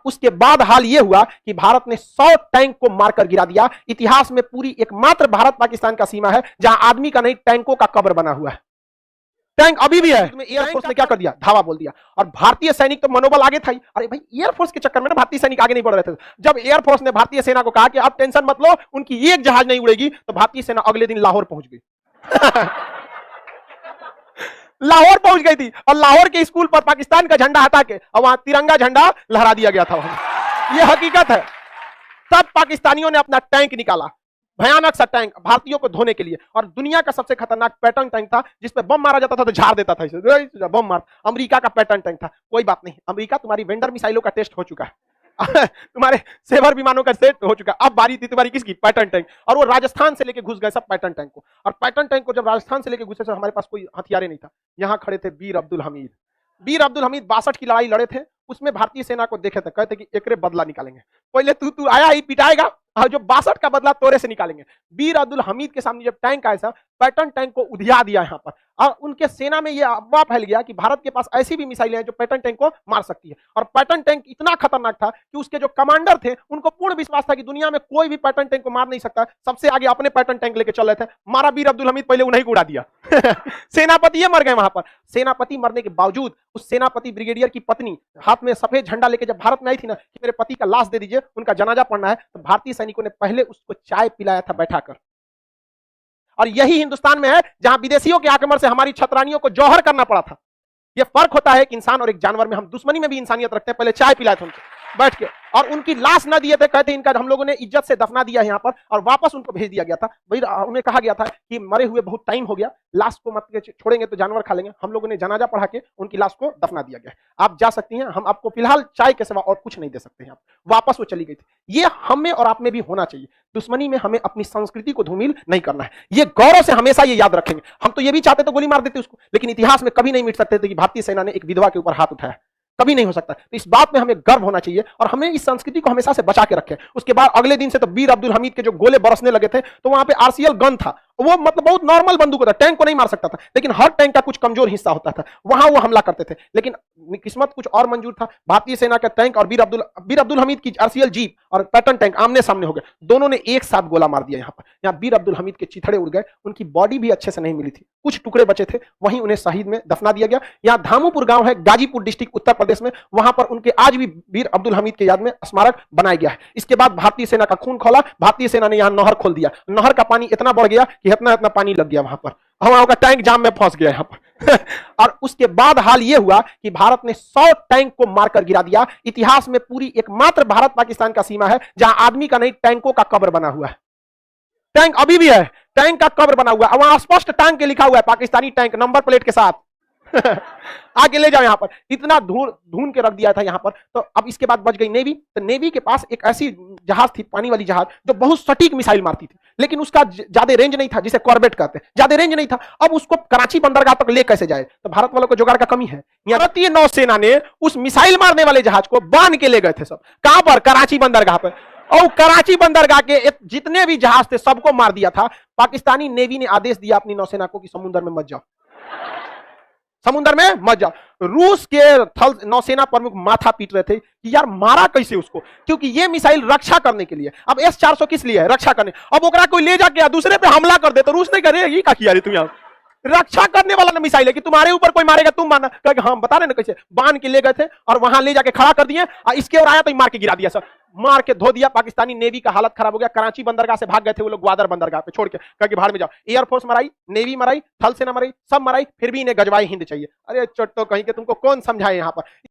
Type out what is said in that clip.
उसके बाद हाल यह हुआ कि भारत ने 100 टैंक को मारकर गिरा दिया। इतिहास में पूरी एकमात्र भारत पाकिस्तान का सीमा है जहां आदमी का नहीं टैंकों का कब्र बना हुआ है। टैंक अभी भी है। एयरफोर्स ने क्या कर दिया, धावा बोल दिया। और भारतीय सैनिक तो मनोबल आगे था ही। अरे भाई, एयरफोर्स के चक्कर में ना भारतीय सैनिक आगे नहीं बढ़ रहे थे। जब एयरफोर्स ने भारतीय सेना को कहा कि आप टेंशन मत लो, उनकी एक जहाज नहीं उड़ेगी, तो भारतीय सेना अगले दिन लाहौर पहुंच गई। लाहौर पहुंच गई थी और लाहौर के स्कूल पर पाकिस्तान का झंडा हटा के और वहां तिरंगा झंडा लहरा दिया गया था वहां। यह हकीकत है। तब पाकिस्तानियों ने अपना टैंक निकाला, भयानक सा टैंक, भारतीयों को धोने के लिए। और दुनिया का सबसे खतरनाक पैटर्न टैंक था, जिस पे बम मारा जाता था तो झाड़ देता था इसे, बम मार। अमेरिका का पैटर्न टैंक था। कोई बात नहीं, अमेरिका तुम्हारी वेंडर मिसाइलों का टेस्ट हो चुका है, तुम्हारे सेवर विमानों का सेट हो चुका। अब बारी थी तुम्हारी किसकी, पैटर्न टैंक। और वो राजस्थान से लेके घुस गए सब पैटर्न टैंक को। और पैटर्न टैंक को जब राजस्थान से लेके घुसे तो हमारे पास कोई हथियार नहीं था। यहां खड़े थे वीर अब्दुल हमीद। वीर अब्दुल हमीद 62 की लड़ाई लड़े थे, उसमें भारतीय सेना को देखे थे, कहते कि एकरे बदला निकालेंगे। पहले तू आया ही पिटाएगा, और जो 62 का बदला तोरे से निकालेंगे। वीर अब्दुल हमीद के सामने जब टैंक आया था, पैटर्न टैंक को उधिया दिया यहां पर। और उनके सेना में यह अफवाह फैल गया कि भारत के पास ऐसी भी मिसाइलें हैं जो पैटर्न टैंक को मार सकती है। और पैटर्न टैंक इतना खतरनाक था कि उसके जो कमांडर थे उनको पूर्ण विश्वास था कि दुनिया में कोई भी पैटर्न टैंक को मार नहीं सकता। सबसे आगे अपने पैटर्न टैंक लेके चल रहे थे। मारा वीर अब्दुल हमीद, पहले उन्हीं को उड़ा दिया। सेनापति ये मर गए वहां पर। सेनापति मरने के बावजूद उस सेनापति ब्रिगेडियर की पत्नी हाथ में सफेद झंडा लेके जब भारत में आई थी ना कि मेरे पति का लाश दे दीजिए, उनका जनाजा पढ़ना है, तो भारतीय सैनिकों ने पहले उसको चाय पिलाया था बैठाकर। और यही हिंदुस्तान में है जहां विदेशियों के आक्रमण से हमारी छतरानियों को जौहर करना पड़ा था। यह फर्क होता है कि इंसान और एक जानवर में। हम दुश्मनी में भी इंसानियत रखते हैं। पहले चाय पिलाए थे उनको बैठ के, और उनकी लाश न दिए थे, कहते इनका हम लोगों ने इज्जत से दफना दिया यहाँ पर, और वापस उनको भेज दिया गया था। भाई उन्हें कहा गया था कि मरे हुए बहुत टाइम हो गया, लाश को मत छोड़ेंगे तो जानवर खा लेंगे। हम लोगों ने जनाजा पढ़ा के उनकी लाश को दफना दिया गया। आप जा सकती हैं, हम आपको फिलहाल चाय के सिवा और कुछ नहीं दे सकते हैं। वापस वो चली गई थी। ये हम में और आप में भी होना चाहिए। दुश्मनी में हमें अपनी संस्कृति को धूमिल नहीं करना है। ये गौरव से हमेशा ये याद रखेंगे। हम तो ये भी चाहते तो गोली मार देते उसको, लेकिन इतिहास में कभी नहीं मिट सकते थे कि भारतीय सेना ने एक विधवा के ऊपर हाथ उठाया। कभी नहीं हो सकता। तो इस बात में हमें गर्व होना चाहिए और हमें इस संस्कृति को हमेशा से बचा के रखें। उसके बाद अगले दिन से तो वीर अब्दुल हमीद के जो गोले बरसने लगे थे, तो वहां पे आरसीएल गन था। वो मतलब बहुत नॉर्मल बंदूक था, टैंक को नहीं मार सकता था, लेकिन हर टैंक का कुछ कमजोर हिस्सा होता था, वहां वो हमला करते थे। लेकिन किस्मत कुछ और मंजूर था। भारतीय सेना का टैंक और वीर अब्दुल हमीद की आरसीएल जीप और पैटर्न टैंक आमने सामने हो गए। दोनों ने एक साथ गोला मार दिया। यहाँ पर यहाँ वीर अब्दुल हमीद के चिथड़े उड़ गए। उनकी बॉडी भी अच्छे से नहीं मिली थी, कुछ टुकड़े बचे थे, वहीं उन्हें शहीद में दफना दिया गया। यहाँ धामूपुर गांव है, गाजीपुर डिस्ट्रिक्ट, उत्तर प्रदेश में। वहां पर उनके आज भी वीर अब्दुल हमीद के याद में स्मारक बनाया गया है। इसके बाद भारतीय सेना का खून खौला। भारतीय सेना ने यहाँ नहर खोल दिया। नहर का पानी इतना बढ़ गया कि इतना इतना पानी लग गया वहां पर, हमारा का टैंक जाम में फंस गया यहाँ पर। और उसके बाद हाल यह हुआ कि भारत ने 100 टैंक को मारकर गिरा दिया। इतिहास में पूरी एकमात्र भारत पाकिस्तान का सीमा है जहां आदमी का नहीं टैंकों का कब्र बना हुआ है। टैंक अभी भी है, टैंक का कब्र बना हुआ है। वहां स्पष्ट टैंक के लिखा हुआ है, पाकिस्तानी टैंक, नंबर प्लेट के साथ। आगे ले जाओ। यहां पर इतना ढूंढ के रख दिया था यहां पर। तो अब इसके बाद बच गई नेवी। तो नेवी के पास एक ऐसी जहाज थी, पानी वाली जहाज, जो बहुत सटीक मिसाइल मारती थी, लेकिन उसका ज्यादा रेंज नहीं था, जिसे कॉर्बेट कहते हैं, ज्यादा रेंज नहीं था। अब उसको कराची बंदरगाह तक ले कैसे जाए? तो भारत वालों को जुगाड़ का कमी है। भारतीय नौसेना ने उस मिसाइल मारने वाले जहाज को बांध के ले गए थे सब। कहां पर? कराची बंदरगाह पर। और कराची बंदरगाह के जितने भी जहाज थे सबको मार दिया था। पाकिस्तानी नेवी ने आदेश दिया अपनी नौसेना को कि समुद्र में मत जाओ, समुद्र में मत जाओ। रूस के थल नौसेना प्रमुख माथा पीट रहे थे कि यार मारा कैसे उसको, क्योंकि ये मिसाइल रक्षा करने के लिए। अब S-400 किस लिए है? रक्षा करने। अब ओकरा कोई ले जाके दूसरे पे हमला कर दे तो रूस नहीं करे, ये क्या किया रे तुम? यहाँ रक्षा करने वाला ना मिसाइल है कि तुम्हारे ऊपर कोई मारेगा तुम मारना। कहेगा हम बता रहे ना कैसे बांध के ले गए थे और वहां ले जाके खड़ा कर दिए, और इसके और आया तो मार के गिरा दिया सर, मार के धो दिया। पाकिस्तानी नेवी का हालत खराब हो गया। कराची बंदरगाह से भाग गए थे वो लोग, ग्वादर बंदरगाह पे छोड़ के, कह के भाड़ में जाओ। एयरफोर्स मराई, नेवी मराई, थल सेना मराई, सब मराई, फिर भी इन्हें गजवाई हिंद चाहिए। अरे चट्टो कहीं के, तुमको कौन समझाए यहाँ पर।